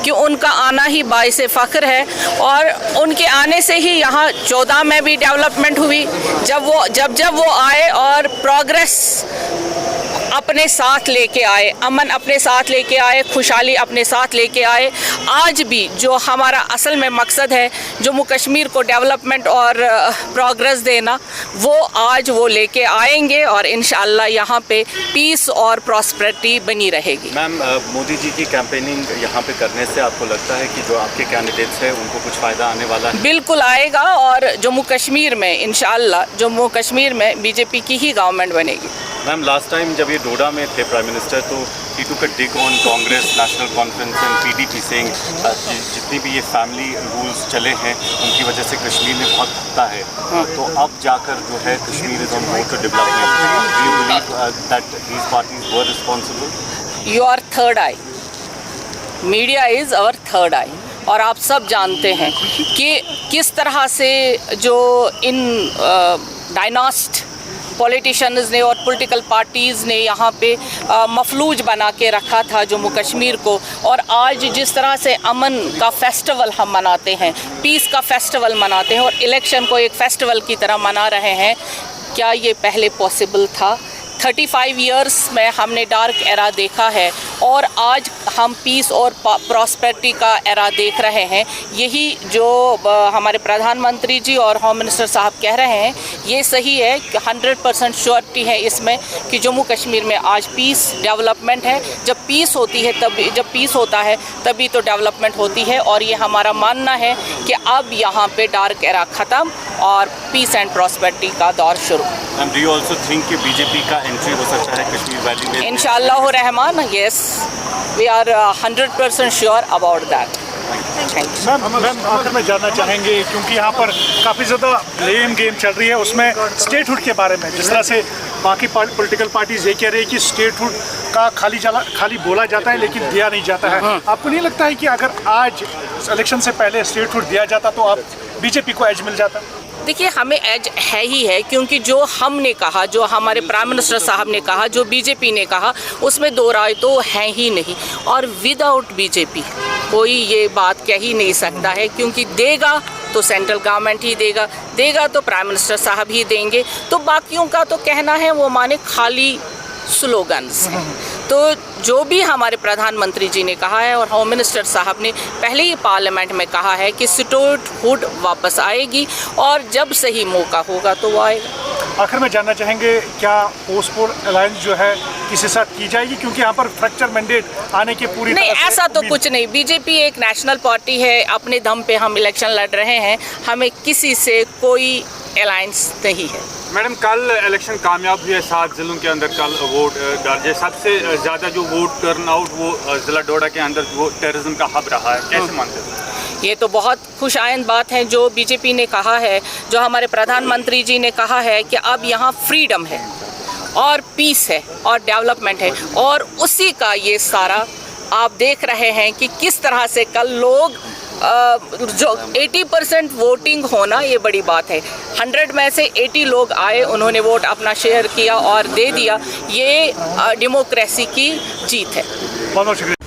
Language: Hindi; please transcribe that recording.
कि उनका आना ही बाइसे फ़ख्र है। और उनके आने से ही यहाँ 14 में भी डेवलपमेंट हुई, जब वो आए और प्रोग्रेस अपने साथ लेके आए, अमन अपने साथ लेके आए, खुशहाली अपने साथ लेके आए। आज भी जो हमारा असल में मकसद है जम्मू कश्मीर को डेवलपमेंट और प्रोग्रेस देना, वो आज वो लेके आएंगे और इंशाअल्लाह यहाँ पे पीस और प्रॉस्पेरिटी बनी रहेगी। मैम, मोदी जी की कैंपेनिंग यहाँ पे करने से आपको लगता है कि जो आपके कैंडिडेट्स हैं उनको कुछ फ़ायदा आने वाला है? बिल्कुल आएगा और जम्मू कश्मीर में इंशाअल्लाह जम्मू कश्मीर में बीजेपी की ही गवर्नमेंट बनेगी। मैम, लास्ट टाइम जब ये डोडा में थे प्राइम मिनिस्टर, तो he took a dig on Congress, National Conference and PDP saying जितनी भी ये फैमिली रूल्स चले हैं उनकी वजह से कश्मीर में बहुत खतरा है। तो अब जाकर जो है Kashmir is on road to development. Do you believe that these parties were responsible? Your third eye, media is our third eye. और आप सब जानते हैं कि किस तरह से जो इन डायनास्ट पॉलिटिशियंस ने और पॉलिटिकल पार्टीज़ ने यहाँ पे मफलूज बना के रखा था जम्मू कश्मीर को। और आज जिस तरह से अमन का फेस्टिवल हम मनाते हैं, पीस का फेस्टिवल मनाते हैं और इलेक्शन को एक फेस्टिवल की तरह मना रहे हैं, क्या ये पहले पॉसिबल था? 35 इयर्स में हमने डार्क एरा देखा है और आज हम पीस और प्रॉस्पेरिटी का एरा देख रहे हैं। यही जो हमारे प्रधानमंत्री जी और होम मिनिस्टर साहब कह रहे हैं ये सही है कि 100% श्योरिटी है इसमें कि जम्मू कश्मीर में आज पीस डेवलपमेंट है। जब पीस होता है तभी तो डेवलपमेंट होती है। और ये हमारा मानना है कि अब यहाँ पे डार्क एरा ख़त्म और पीस एंड प्रॉस्पेरिटी का दौर शुरू। And do you also think कि बीजेपी का एंट्री हो सकता है कश्मीर वैली में? इंशाअल्लाह Rahman, yes, we are 100% sure about that. Ma'am, आखिर में जानना चाहेंगे क्योंकि यहाँ पर काफ़ी ज़्यादा ब्लेम गेम चल रही है उसमें स्टेटहुड के बारे में, जिस तरह से बाकी पॉलिटिकल पार्टीज ये कह रही है कि स्टेटहुड का खाली बोला जाता है लेकिन दिया नहीं जाता है। आपको नहीं लगता है कि अगर आज इलेक्शन से पहले स्टेटहुड दिया जाता तो आप बीजेपी को एज मिल जाता? देखिए, हमें एज है ही है क्योंकि जो हमने कहा, जो हमारे प्राइम मिनिस्टर साहब ने कहा, जो बीजेपी ने कहा, उसमें दो राय तो है ही नहीं। और विदाउट बीजेपी कोई ये बात कह ही नहीं सकता है क्योंकि देगा तो सेंट्रल गवर्नमेंट ही देगा तो प्राइम मिनिस्टर साहब ही देंगे। तो बाकियों का तो कहना है वो माने खाली स्लोगन्स हैं। तो जो भी हमारे प्रधानमंत्री जी ने कहा है और होम मिनिस्टर साहब ने पहले ही पार्लियामेंट में कहा है कि स्टेटहुड वापस आएगी और जब सही मौका होगा तो वो आएगा। आखिर में जानना चाहेंगे क्या पोस्टपोल अलायंस जो है किसी साथ की जाएगी क्योंकि यहाँ पर फ्रैक्चर मैंडेट आने की पूरी नहीं, ऐसा तो कुछ नहीं। बीजेपी एक नेशनल पार्टी है, अपने दम पे हम इलेक्शन लड़ रहे हैं, हमें किसी से कोई अलायंस नहीं है। मैडम, कल इलेक्शन कामयाब हुए 7 ज़िलों के अंदर कल वोट दर्ज। सबसे ज़्यादा जो वोट टर्नआउट वो ज़िला डोडा के अंदर वो टेररिज्म का हब रहा है, कैसे मानते हैं? ये तो बहुत खुशाइंद बात है जो बीजेपी ने कहा है, जो हमारे प्रधानमंत्री जी ने कहा है कि अब यहाँ फ्रीडम है और पीस है और डेवलपमेंट है। और उसी का ये सारा आप देख रहे हैं कि किस तरह से कल लोग जो 80% वोटिंग होना ये बड़ी बात है। 100 में से 80 लोग आए, उन्होंने वोट अपना शेयर किया और दे दिया। ये डेमोक्रेसी की जीत है। बहुत शुक्रिया।